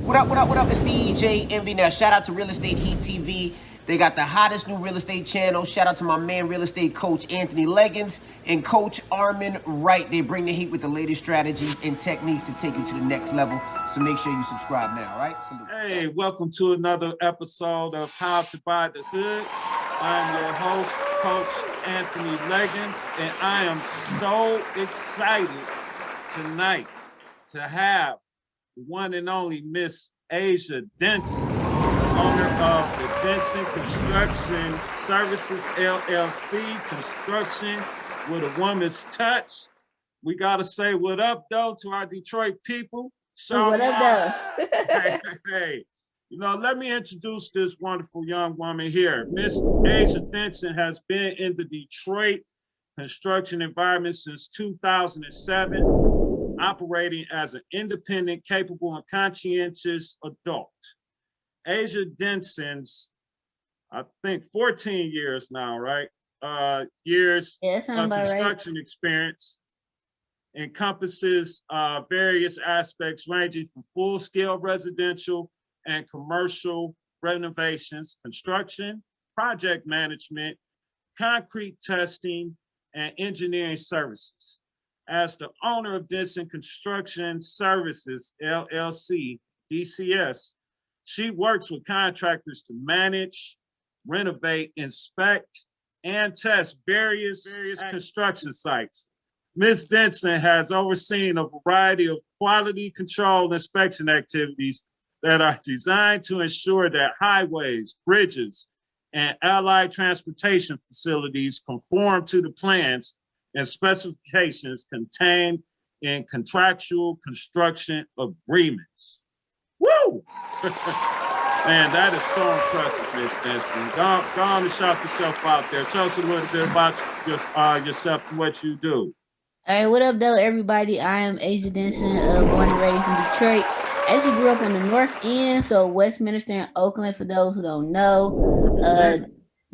What up? It's DJ Envy. Now, shout out to Real Estate Heat TV. They got the hottest new real estate channel. Shout out to my man, Real Estate Coach AnThony Legins and Coach Armin Wright. They bring the heat with the latest strategies and techniques to take you to the next level. So make sure you subscribe now, all right? Salute. Hey, welcome to another episode of How to Buy the Hood. I'm your host, Coach AnThony Legins, and I am so excited tonight to have the one and only Miss Asia Denson, owner of the Denson Construction Services LLC, construction with a woman's touch. We got to say what up, though, to our Detroit people. What up, though? Hey. You know, let me introduce this wonderful young woman here. Miss Asia Denson has been in the Detroit construction environment since 2007, operating as an independent, capable, and conscientious adult. Asia Denson's, I think, 14 years now, right? Years of construction experience encompasses various aspects ranging from full-scale residential and commercial renovations, construction, project management, concrete testing, and engineering services. As the owner of Denson Construction Services, LLC, DCS, she works with contractors to manage, renovate, inspect, and test various construction sites. Ms. Denson has overseen a variety of quality control inspection activities that are designed to ensure that highways, bridges, and allied transportation facilities conform to the plans and specifications contained in contractual construction agreements. Woo! Man, that is so impressive, Ms. Denson. Go on and shout yourself out there. Tell us a little bit about yourself and what you do. All right, what up, though, everybody? I am Asia Denson, born and raised in Detroit. I actually grew up in the North End, so Westminster and Oakland, for those who don't know.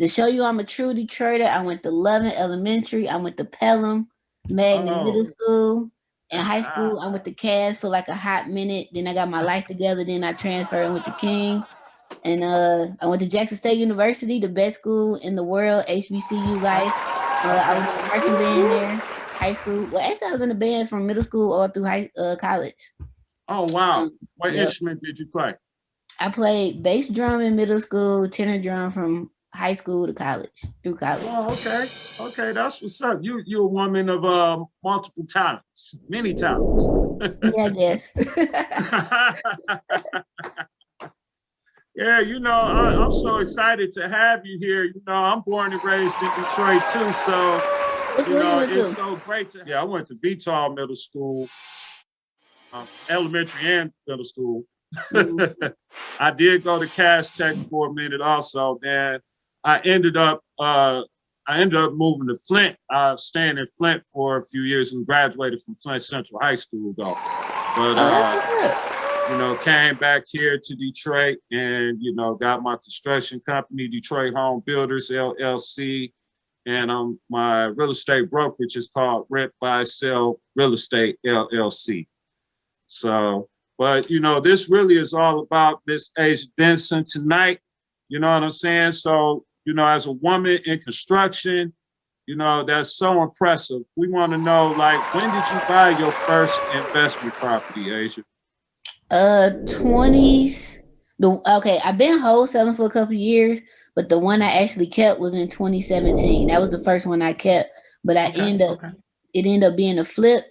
To show you I'm a true Detroiter, I went to Loving Elementary, I went to Pelham, Magnet Middle School. In high school, I went to Cass for like a hot minute. Then I got my life together. Then I transferred and went to King. And I went to Jackson State University, the best school in the world, HBCU life. I was in the marching band there, high school. Well, actually, I was in the band from middle school all through college. Oh, wow. What instrument did you play? I played bass drum in middle school, tenor drum from high school to college, through college. Oh, okay. Okay, that's what's up. You're a woman of multiple talents, many talents. Yeah, I guess. Yeah, you know, I'm so excited to have you here. You know, I'm born and raised in Detroit, too, so, it's so great to... Yeah, I went to VTOL Middle School, elementary and middle school. I did go to Cass Tech for a minute also. Then I ended up moving to Flint. I was staying in Flint for a few years and graduated from Flint Central High School though. But came back here to Detroit and got my construction company, Detroit Home Builders LLC, and my real estate brokerage is called Rent Buy Sell Real Estate LLC. So, but this really is all about Miss Asia Denson tonight. You know what I'm saying? So, as a woman in construction, that's so impressive. We want to know, like, when did you buy your first investment property, Asia? 20s. Okay, I've been wholesaling for a couple of years, but the one I actually kept was in 2017. That was the first one I kept, but it ended up being a flip.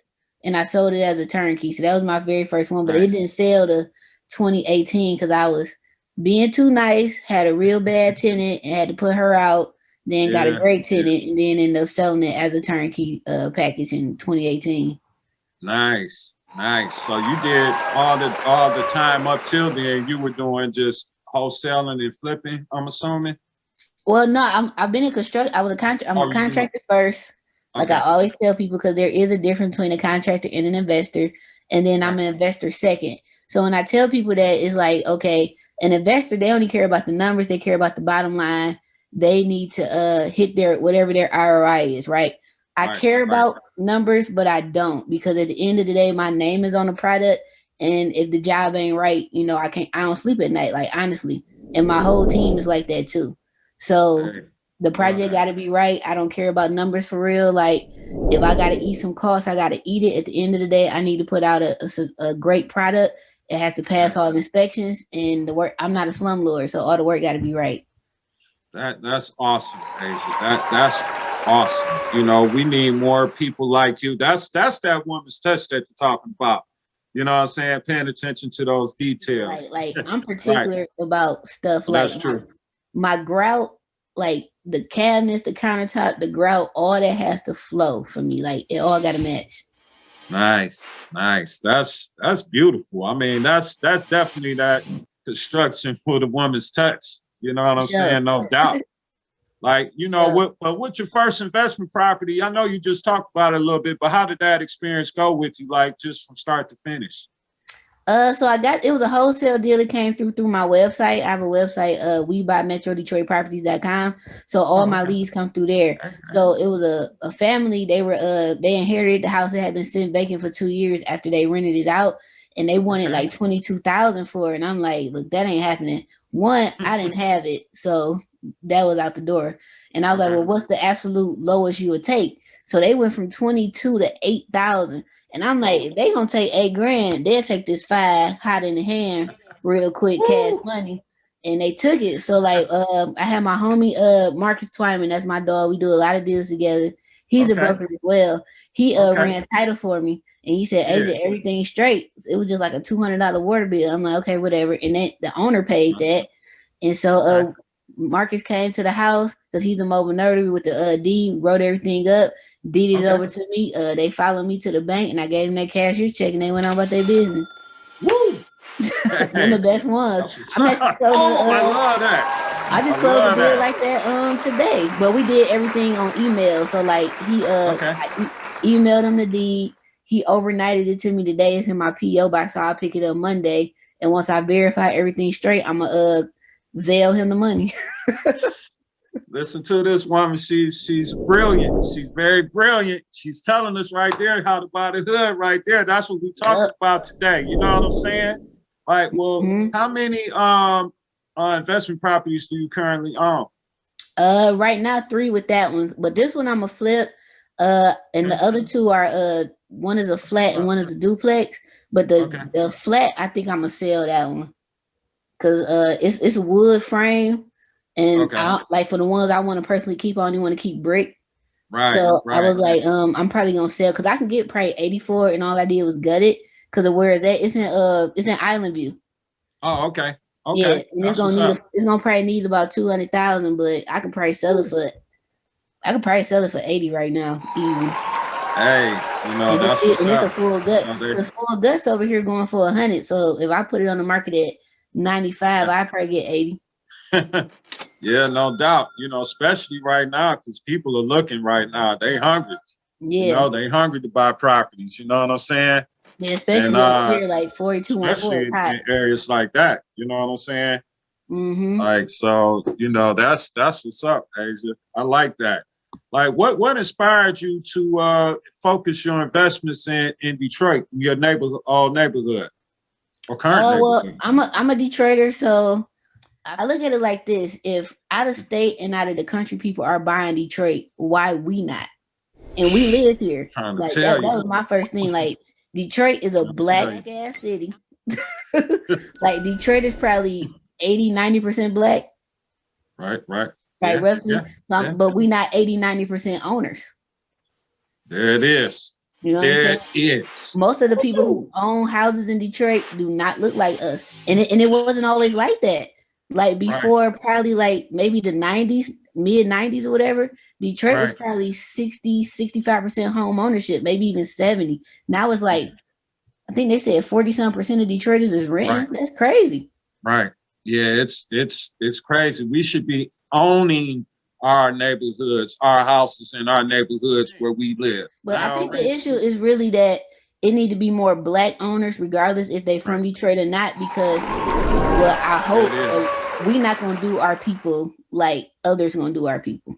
And I sold it as a turnkey. So that was my very first one, but It didn't sell to 2018 because I was being too nice, had a real bad tenant and had to put her out, then got a great tenant and then ended up selling it as a turnkey package in 2018. Nice. So you did all the time up till then, you were doing just wholesaling and flipping, I'm assuming? Well, no, I've been in construction. I'm a contractor first. Like I always tell people, because there is a difference between a contractor and an investor. And then I'm an investor second. So when I tell people that, it's like, okay, an investor, they only care about the numbers. They care about the bottom line. They need to hit their whatever their ROI is, right? I care about numbers, but I don't, because at the end of the day, my name is on the product And if the job ain't right, you know, I don't sleep at night, like honestly. And my whole team is like that too. So the project got to be right. I don't care about numbers for real. Like if I got to eat some costs, I got to eat it. At the end of the day, I need to put out a great product. It has to pass all the inspections and the work. I'm not a slumlord, so all the work got to be right. That's awesome, Asia. That's awesome. You know, we need more people like you. That's that woman's touch that you're talking about. You know what I'm saying? Paying attention to those details. Like I'm particular about stuff like my grout, like the cabinets, the countertop, the grout, all that has to flow for me. Like it all got to match. Nice. That's beautiful. I mean, that's definitely that construction for the woman's touch. You know what I'm saying? No doubt. Like, you know, what's your first investment property? I know you just talked about it a little bit, but how did that experience go with you, like just from start to finish? So it was a wholesale deal that came through my website. I have a website, we buy metrodetroitproperties.com. So all my leads come through there. Okay. So it was a family. They inherited the house that had been sitting vacant for 2 years after they rented it out, and they wanted like $22,000 for it. And I'm like, look, that ain't happening. One, I didn't have it, so that was out the door. And I was like, well, what's the absolute lowest you would take? So they went from 22 to 8,000. And I'm like, if they gonna take $8,000, they'll take this 5 hot in the hand real quick, cash money. And they took it. So like I had my homie Marcus Twyman, that's my dog. We do a lot of deals together. He's a broker as well. He ran title for me, and he said, Asia, everything's straight. It was just like a $200 water bill. I'm like, okay, whatever. And then the owner paid that. And so Marcus came to the house because he's a mobile notary with the deed, wrote everything up, deeded it over to me. They followed me to the bank, and I gave them their cashier's check, and they went on about their business. Woo! One of the best ones. I love that. I just closed the deal like that today, but we did everything on email. So like I emailed him the deed. He overnighted it to me today. It's in my PO box, so I'll pick it up Monday. And once I verify everything straight, I'm gonna Zelle him the money. Listen to this woman. She's brilliant. She's very brilliant. She's telling us right there how to buy the hood right there. That's what we talked about today. You know what I'm saying? Like, well, how many investment properties do you currently own? Right now 3 with that one, but this one I'm a flip. And the other 2 are one is a flat and one is a duplex. But the flat, I think I'm gonna sell that one because it's a wood frame. And like for the ones I want to personally keep, I only want to keep brick. Right. So I was like, I'm probably gonna sell because I can get probably 84, and all I did was gut it because of where it's at. It's in Island View. Oh, okay. Yeah, and it's gonna probably need about 200,000, but I could probably sell it for 80 right now, easy. Hey, you know that's what's up. It's a full gut. The full gut's over here going for 100. So if I put it on the market at 95, I probably get 80. Yeah, no doubt. You know, especially right now because people are looking right now. They hungry. Yeah, you know, they hungry to buy properties. You know what I'm saying? Yeah, especially up here, like 4214 in areas like that. You know what I'm saying? Mm-hmm. Like, so, you know, that's what's up, Asia. I like that. Like, what inspired you to focus your investments in Detroit, your neighborhood, or current neighborhood? Well, I'm a Detroiter, so I look at it like this: if out of state and out of the country people are buying Detroit, why we not? And we live here. Like that was my first thing. Like Detroit is a black ass city. Like Detroit is probably 80-90% black. Right, roughly. But we not 80-90% owners. There it is. You know what I'm saying? Most of the people who own houses in Detroit do not look like us. And it wasn't always like that. Like before, probably like maybe the 90s, mid 90s or whatever, Detroit was probably 60-65% home ownership, maybe even 70. Now it's like, I think they said 40-some% of Detroiters is renting. Right. That's crazy. Right. Yeah, it's crazy. We should be owning our neighborhoods, our houses in our neighborhoods where we live. But I think the issue is really that it need to be more black owners, regardless if they from Detroit or not, because I hope we not gonna do our people like others gonna do our people.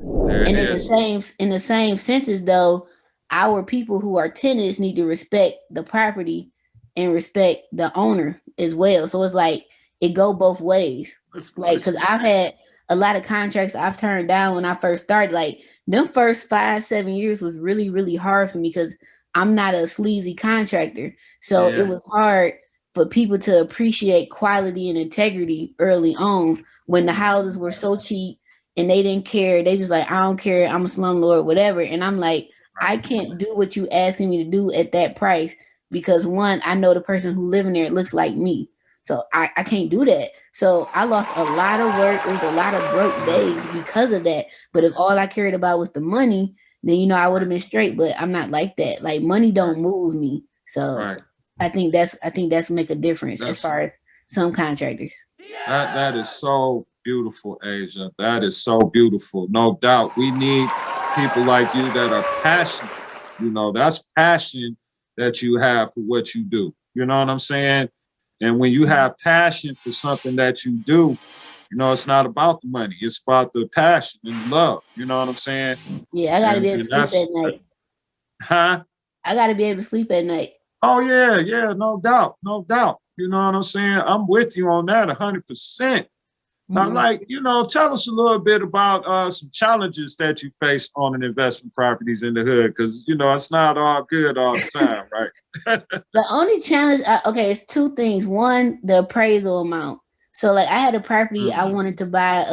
And in the same senses though, our people who are tenants need to respect the property and respect the owner as well. So it's like it go both ways. Like, because I've had a lot of contracts I've turned down when I first started. Like, them first 5-7 years was really, really hard for me because I'm not a sleazy contractor. So it was hard for people to appreciate quality and integrity early on when the houses were so cheap and they didn't care. They just like, I don't care, I'm a slumlord, whatever. And I'm like, I can't do what you asking me to do at that price because one, I know the person who living there looks like me. So I can't do that. So I lost a lot of work. It was a lot of broke days because of that. But if all I cared about was the money, then, I would have been straight. But I'm not like that. Like, money don't move me. So I think that's make a difference as far as some contractors. That is so beautiful, Asia. That is so beautiful. No doubt. We need people like you that are passionate. That's passion that you have for what you do. You know what I'm saying? And when you have passion for something that you do, it's not about the money. It's about the passion and love. You know what I'm saying? Yeah, I got to be able to sleep at night. Huh? I got to be able to sleep at night. Oh, yeah, no doubt, no doubt. You know what I'm saying? I'm with you on that 100%. Now, tell us a little bit about some challenges that you face on an investment properties in the hood, because, it's not all good all the time, right? The only challenge, it's two things. One, the appraisal amount. So, like, I had a property I wanted to buy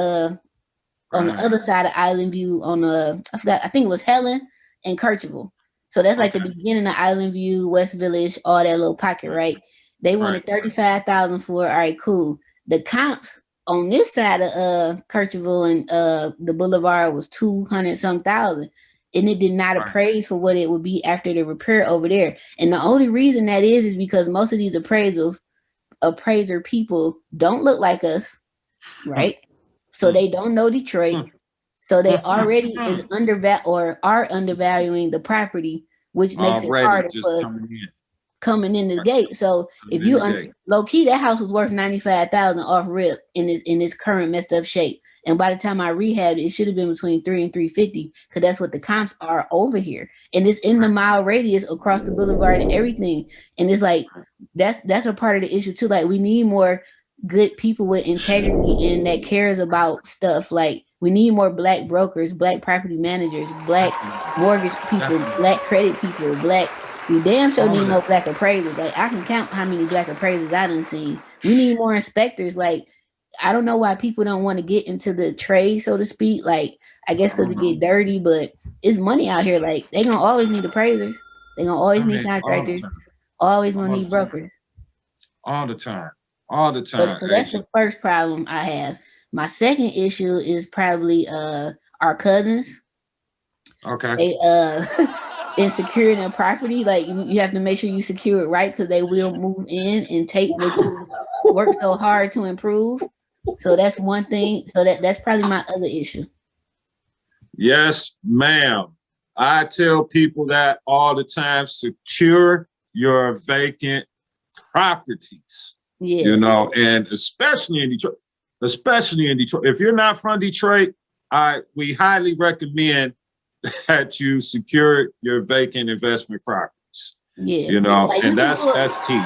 on the other side of Island View I think it was Helen and Kercheval. So that's like the beginning of Island View, West Village, all that little pocket, right? They wanted $35,000 for it. All right, cool. The comps on this side of Kercheval and the Boulevard was 200-some thousand, and it did not appraise for what it would be after the repair over there. And the only reason that is because most of these appraiser people don't look like us, right? So they don't know Detroit. So they already are undervaluing the property, which makes it harder for coming in the gate. So if you low key, that house was worth $95,000 off rip in its current messed up shape. And by the time I rehabbed it should have been between $300,000 and $350,000 because that's what the comps are over here. And it's in the mile radius across the boulevard and everything. And it's like that's a part of the issue too. Like, we need more good people with integrity and that cares about stuff. Like, we need more Black brokers, Black property managers, Black mortgage people, Black credit people, we damn sure need more Black appraisers. Like, I can count how many Black appraisers I done seen. We need more inspectors. Like, I don't know why people don't want to get into the trade, so to speak. Like, I guess because it get dirty, but it's money out here. Like, they gonna always need appraisers. They gonna always need contractors. Always gonna need brokers. All the time. So that's the first problem I have. My second issue is probably our cousins. Okay. They in securing a property, like, you have to make sure you secure it right because they will move in and take what you work so hard to improve. So that's one thing. So that's probably my other issue. Yes, ma'am. I tell people that all the time: secure your vacant properties. Yeah. And especially in Detroit. If you're not from Detroit, we highly recommend that you secure your vacant investment properties. Yeah. And that's key.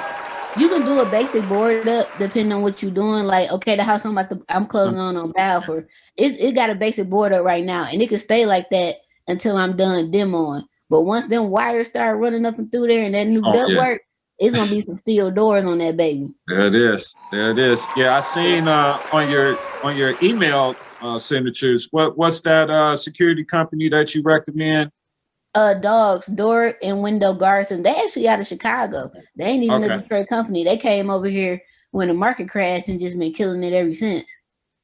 You can do a basic board up depending on what you're doing. Like, okay, the house I'm closing on Balfour. It got a basic board up right now, and it can stay like that until I'm done demoing. But once them wires start running up and through there and that new duct work, it's gonna be some steel doors on that baby. There it is. Yeah, I seen on your email signatures. What's that security company that you recommend? Dogs, Door and Window Garrison. They actually out of Chicago. They ain't even a Detroit company. They came over here when the market crashed and just been killing it ever since.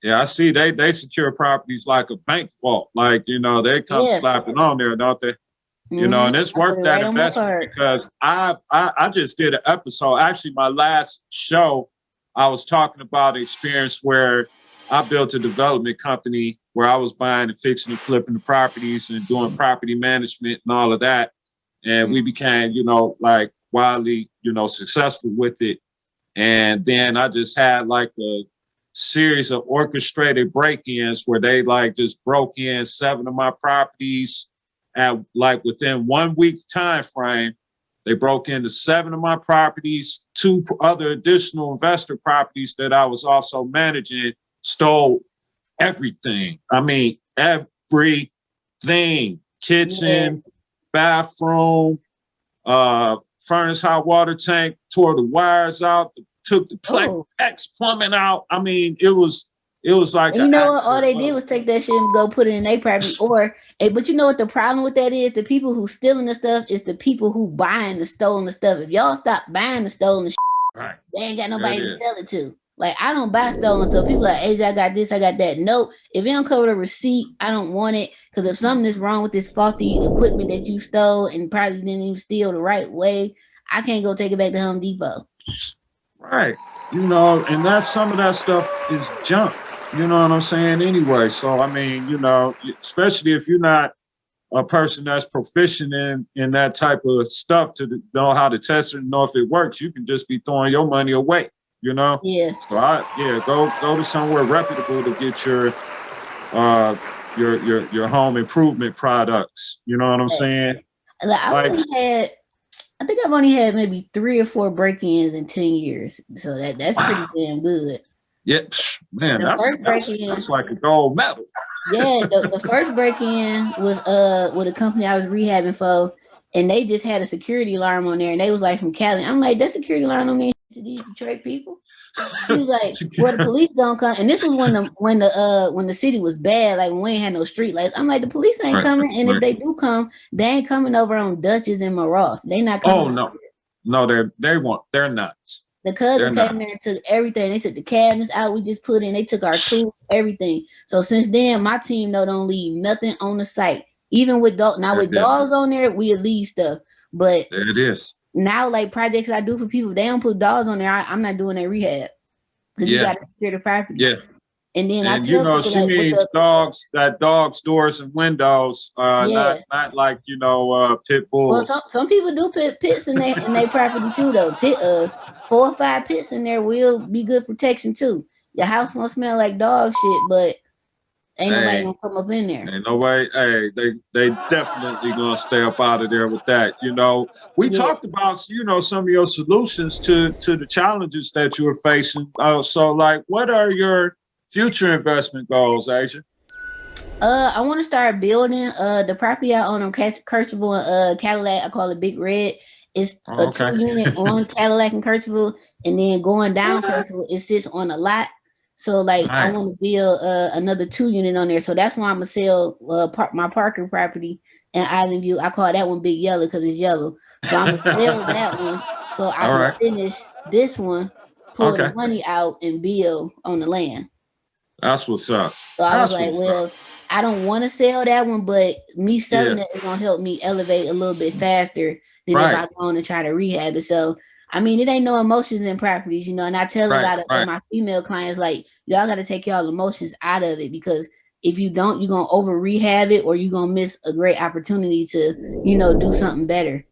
Yeah, I see. They secure properties like a bank vault. Like, they come slapping on there, don't they? And it's worth that investment because I just did an episode. Actually, my last show, I was talking about an experience where I built a development company where I was buying and fixing and flipping the properties and doing property management and all of that. And we became, like wildly, successful with it. And then I just had like a series of orchestrated break-ins where they like just broke in 7 of my properties at like within 1 week time frame. They broke into 7 of my properties, 2 other additional investor properties that I was also managing, stole everything. I mean, everything. Kitchen, bathroom, furnace hot water tank, tore the wires out, took the PEX plumbing out. I mean, it was like, and you know what? All they did was take that shit and go put it in their property. But you know what the problem with that is? The people who stealing the stuff is the people who buying the stolen stuff. If y'all stop buying the stolen shit, right, they ain't got nobody to sell it to. Like, I don't buy stolen stuff. People like, hey, I got this, I got that. Nope. If you don't cover the receipt, I don't want it. Because if something is wrong with this faulty equipment that you stole and probably didn't even steal the right way, I can't go take it back to Home Depot. Right. You know, and that's some of that stuff is junk. You know what I'm saying? Anyway, so I mean, you know, especially if you're not a person that's proficient in that type of stuff to know how to test it and know if it works, you can just be throwing your money away. You know? Yeah. So go to somewhere reputable to get your home improvement products. You know what I'm saying? I think I've only had maybe 3 or 4 break-ins in 10 years. So that's pretty damn good. Yeah, man, that's like a gold medal. Yeah, the first break-in was with a company I was rehabbing for, and they just had a security alarm on there, and they was like from Cali. I'm like, that security alarm don't mean to these Detroit people. He was like, well, the police don't come, and this was when the city was bad, like when we ain't had no street lights. I'm like, the police ain't coming, and if they do come, they ain't coming over on Dutchess and Maross. They not coming. Oh no, they won't. They're not. The cousin came there and took everything. They took the cabinets out we just put in. They took our tools, everything. So since then, my team don't leave nothing on the site. Even with dogs on there, we leave stuff. But there it is. Now, like projects I do for people, if they don't put dogs on there, I'm not doing that rehab. Because you got to secure the property. Yeah. And then I tell people, she means dogs, doors and windows, not like, pit bulls. Well, some people do put pits in their property too, though. 4 or 5 pits in there will be good protection too. Your house won't smell like dog shit, but ain't nobody gonna come up in there. Ain't nobody. Hey, they definitely gonna stay up out of there with that. We talked about some of your solutions to the challenges that you're facing. So like, what are your future investment goals, Asia? I want to start building the property I own on Kirchville and Cadillac. I call it Big Red. It's a 2-unit on Cadillac and Kirchville, and then going down Kirchville, it sits on a lot. So like, I want to build another 2-unit on there. So that's why I'm gonna sell my Parker property in Island View. I call that one Big Yellow because it's yellow. So I'm gonna sell that one so I can finish this one, pull the money out, and build on the land. That's what's up. So I was like, well, I don't want to sell that one, but me selling it is gonna help me elevate a little bit faster than if I go on and try to rehab it. So I mean, it ain't no emotions in properties, and I tell a lot of my female clients, like, y'all got to take y'all emotions out of it, because if you don't, you're gonna over rehab it, or you're gonna miss a great opportunity to, do something better.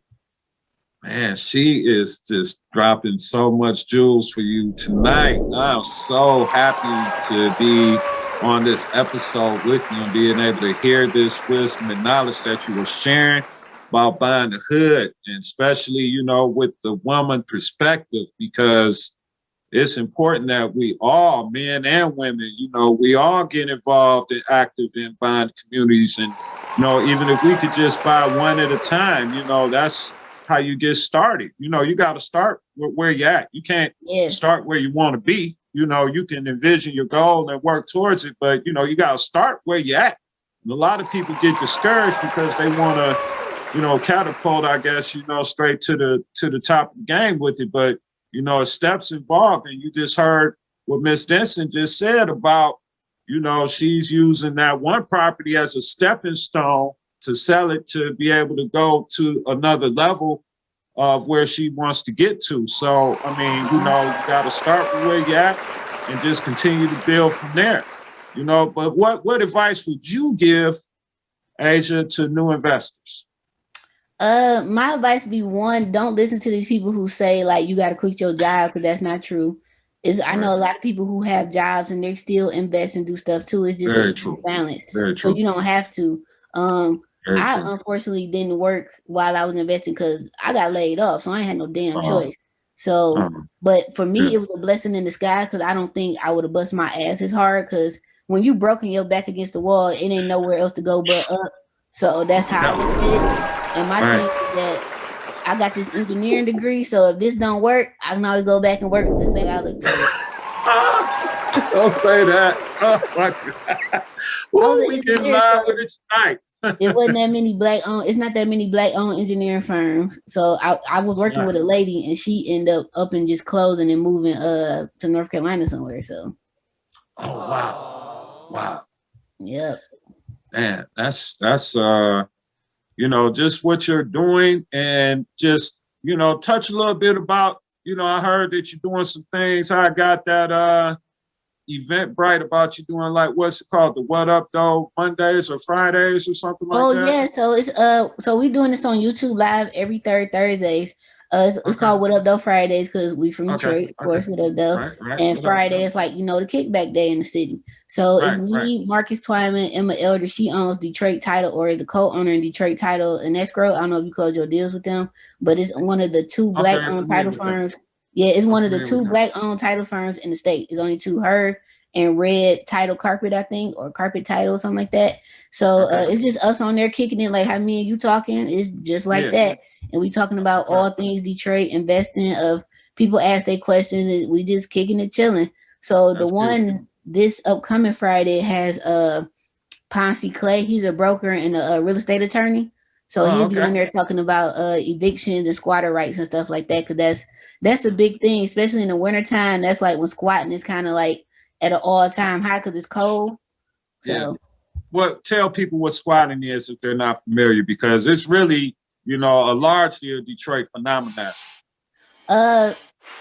Man, she is just dropping so much jewels for you tonight. I'm so happy to be on this episode with you and being able to hear this wisdom and knowledge that you were sharing about buying the hood, and especially, with the woman perspective, because it's important that we all, men and women, we all get involved and active in buying communities. And, even if we could just buy one at a time, that's how you get started. You got to start where you're at. You can't start where you want to be. You can envision your goal and work towards it, but, you got to start where you're at. And a lot of people get discouraged because they want to, catapult, I guess, straight to the top of the game with it. But, steps involved. And you just heard what Miss Denson just said about, she's using that one property as a stepping stone to sell it to be able to go to another level of where she wants to get to. So, I mean, you got to start with where you're at and just continue to build from there. But what advice would you give, Asia, to new investors? My advice would be, one, don't listen to these people who say like you got to quit your job, because that's not true. I know a lot of people who have jobs and they're still invest and do stuff too. It's just a balance. So you don't have to. Very I true. unfortunately didn't work while I was investing because I got laid off, so I ain't had no damn choice. So, but for me, it was a blessing in disguise because I don't think I would have bust my ass as hard because when you broken your back against the wall, it ain't nowhere else to go but up. So that's how I look at it. And my thing is that I got this engineering degree, so if this don't work, I can always go back and work with this thing I look at. Don't say that. Oh my God. Ooh, we get live with it tonight. It wasn't that many black owned. It's not that many black owned engineering firms. So I was working with a lady, and she ended up and just closing and moving to North Carolina somewhere. So. Oh wow. Yep. Man, that's just what you're doing, and just touch a little bit about I heard that you're doing some things. I got that Eventbrite about you doing like what's it called, the What Up Doe Mondays or Fridays or something like that. Oh yeah, so it's so we doing this on YouTube live every third Thursdays. It's called What Up Doe Fridays because we from Detroit, of course. What Up Doe, and Friday is like the kickback day in the city. So it's me, Marcus Twyman, Emma Elder. She owns Detroit Title, or is the co-owner in Detroit Title and Escrow. I don't know if you close your deals with them, but it's one of the two black-owned title firms. Yeah, it's one of the two black-owned title firms in the state. It's only two, her and Red Title Carpet, I think, or Carpet Title, something like that. So it's just us on there kicking it like how me and you talking. It's just like that. And we talking about all things Detroit, investing, of people ask their questions, and we just kicking it, chilling. So the one this upcoming Friday has Ponce Clay. He's a broker and a real estate attorney. So he'll be on there talking about evictions and squatter rights and stuff like that, because that's a big thing, especially in the wintertime. That's like when squatting is kind of like at an all-time high because it's cold. So. Well, tell people what squatting is if they're not familiar, because it's really, largely a Detroit phenomenon.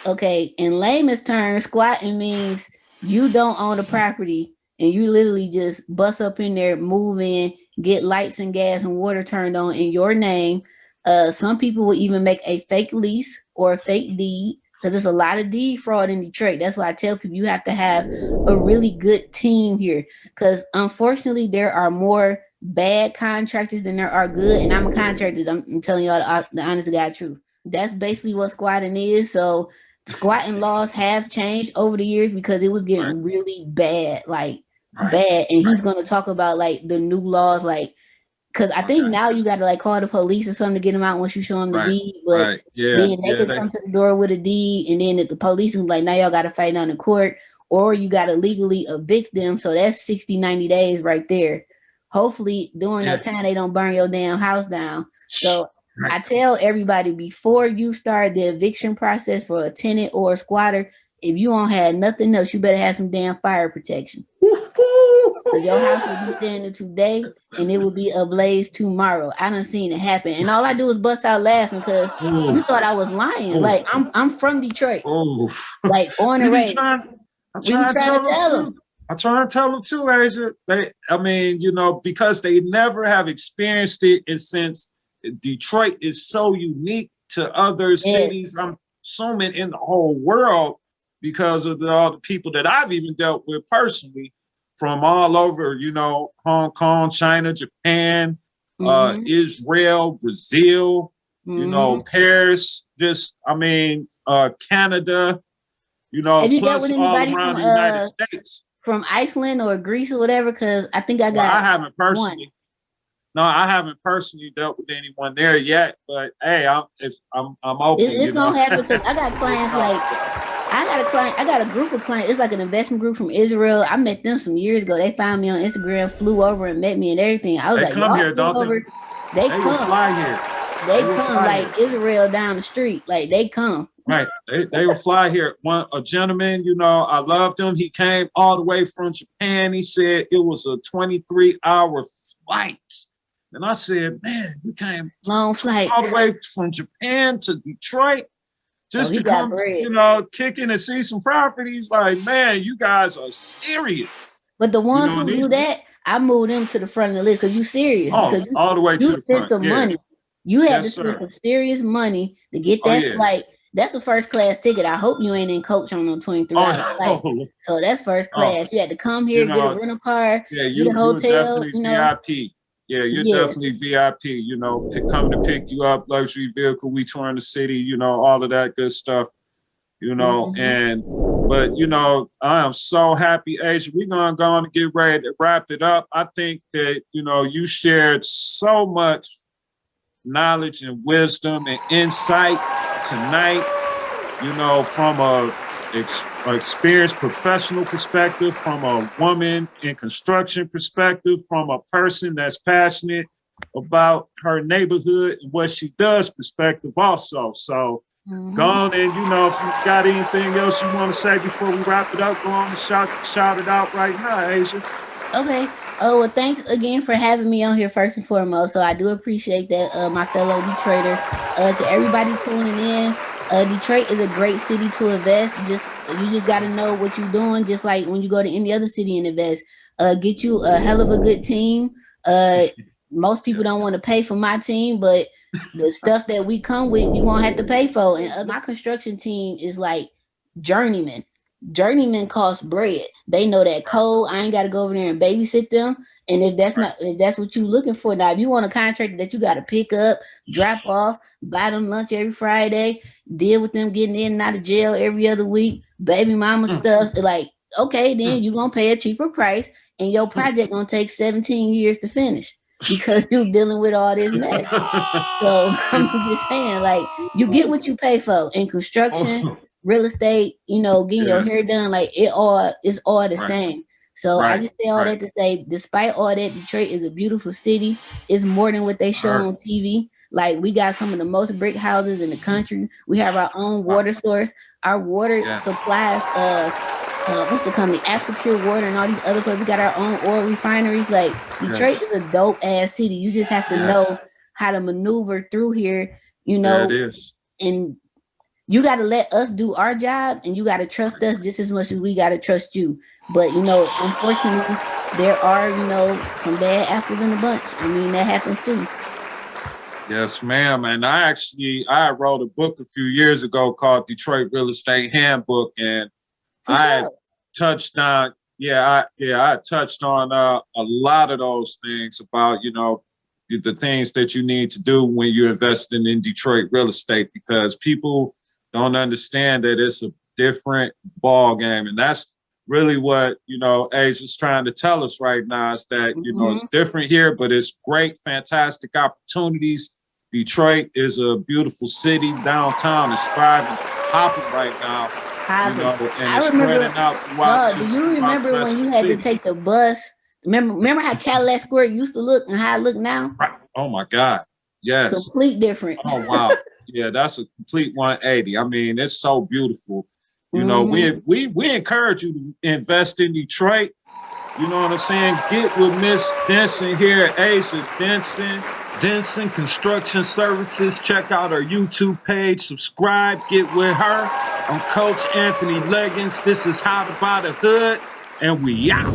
Okay. In layman's terms, squatting means you don't own the property and you literally just bust up in there, move in, get lights and gas and water turned on in your name. Some people will even make a fake lease or a fake deed, because there's a lot of deed fraud in Detroit. That's why I tell people you have to have a really good team here, because unfortunately there are more bad contractors than there are good. And I'm a contractor. I'm telling y'all the honest to God truth. That's basically what squatting is. So squatting laws have changed over the years because it was getting really bad, bad. And he's going to talk about like the new laws, like, because I think now you got to like call the police or something to get them out once you show them the deed. But then they could come to the door with a deed, and then the police will be like, now y'all got to fight down in court, or you got to legally evict them. So that's 60, 90 days right there. Hopefully during that time, they don't burn your damn house down. So I tell everybody, before you start the eviction process for a tenant or a squatter, if you don't have nothing else, you better have some damn fire protection. Because your house will be standing today and it will be ablaze tomorrow. I done seen it happen. And all I do is bust out laughing because you thought I was lying. Like, I'm from Detroit. Like, born and raised. I'm trying to tell them too, Asia. Because they never have experienced it, and since Detroit is so unique to other cities, I'm assuming in the whole world, because of all the people that I've even dealt with personally from all over, Hong Kong, China, Japan, Israel, Brazil, Paris, Canada, plus all around the United States. From Iceland or Greece or whatever, because I think I haven't personally. One. No, I haven't personally dealt with anyone there yet, but hey, I'm open. It's gonna happen because I got clients I got a group of clients. It's like an investment group from Israel. I met them some years ago. They found me on Instagram, flew over and met me and everything. I was they like, come here, don't they come fly here. They come like here. Israel down the street. Like they come. Right. They will fly here. A gentleman, I loved him. He came all the way from Japan. He said it was a 23-hour flight. And I said, man, you came long flight all the way from Japan to Detroit just to come, kicking and see some properties. Like, man, you guys are serious. But the ones who do that, I moved them to the front of the list because you serious. Because all the way to the front. Some money. You had to spend some serious money to get that flight. That's a first class ticket. I hope you ain't in coach on no 23-hour flight. So that's first class. You had to come here, get a rental car, get a hotel. VIP. Yeah, you're Yeah. definitely VIP, you know, coming to pick you up, luxury vehicle, we touring the city, you know, all of that good stuff, you know, but you know, I am so happy, Asia. We're gonna go on and get ready to wrap it up. I think that, you know, you shared so much knowledge and wisdom and insight tonight, you know, from a experienced professional perspective, from a woman in construction perspective, from a person that's passionate about her neighborhood and what she does perspective also. So go on, and you know, if you got anything else you want to say before we wrap it up, go on and shout it out right now, Asia. Okay. Oh, well, thanks again for having me on here first and foremost. So I do appreciate that, my fellow Detroiter. To everybody tuning in, Detroit is a great city to invest. You just got to know what you're doing. Just like when you go to any other city and invest, get you a hell of a good team. Most people don't want to pay for my team, but the stuff that we come with, you're gonna have to pay for. And my construction team is like journeyman. Journeymen cost bread. They know that code. I ain't got to go over there and babysit them. And if that's what you're looking for, now if you want a contractor that you got to pick up, drop off, buy them lunch every Friday, deal with them getting in and out of jail every other week, baby mama stuff, like, okay, then you're gonna pay a cheaper price, and your project gonna take 17 years to finish because you're dealing with all this mess. So I'm just saying, like, you get what you pay for in construction, real estate, you know, getting your hair done, like it's all the same. So I just say all that to say, despite all that, Detroit is a beautiful city. It's more than what they show on TV. Like, we got some of the most brick houses in the country. We have our own water source. Our water supplies, what's the company? Secure Water and all these other places. We got our own oil refineries. Like, Detroit is a dope ass city. You just have to know how to maneuver through here, you know, and you got to let us do our job, and you got to trust us just as much as we got to trust you. But, you know, unfortunately, there are, you know, some bad apples in the bunch. I mean, that happens too. Yes, ma'am. And I wrote a book a few years ago called Detroit Real Estate Handbook, and I touched on, I touched on a lot of those things about, you know, the things that you need to do when you're investing in Detroit real estate, because people don't understand that it's a different ball game. And that's really what, you know, Asia's trying to tell us right now, is that, you know, it's different here, but it's great, fantastic opportunities. Detroit is a beautiful city. Downtown is thriving, hopping right now. You know, and it's spreading out throughout. Do you remember when you had to take the bus? Remember how Cadillac Square used to look and how it look now? Right. Oh my God. Yes. Complete difference. Oh wow. Yeah, that's a complete 180. I mean, it's so beautiful. You know, we encourage you to invest in Detroit. You know what I'm saying? Get with Miss Denson here, Asia Denson Construction Services. Check out our YouTube page. Subscribe. Get with her. I'm Coach AnThony Legins. This is How to Buy the Hood, and we out.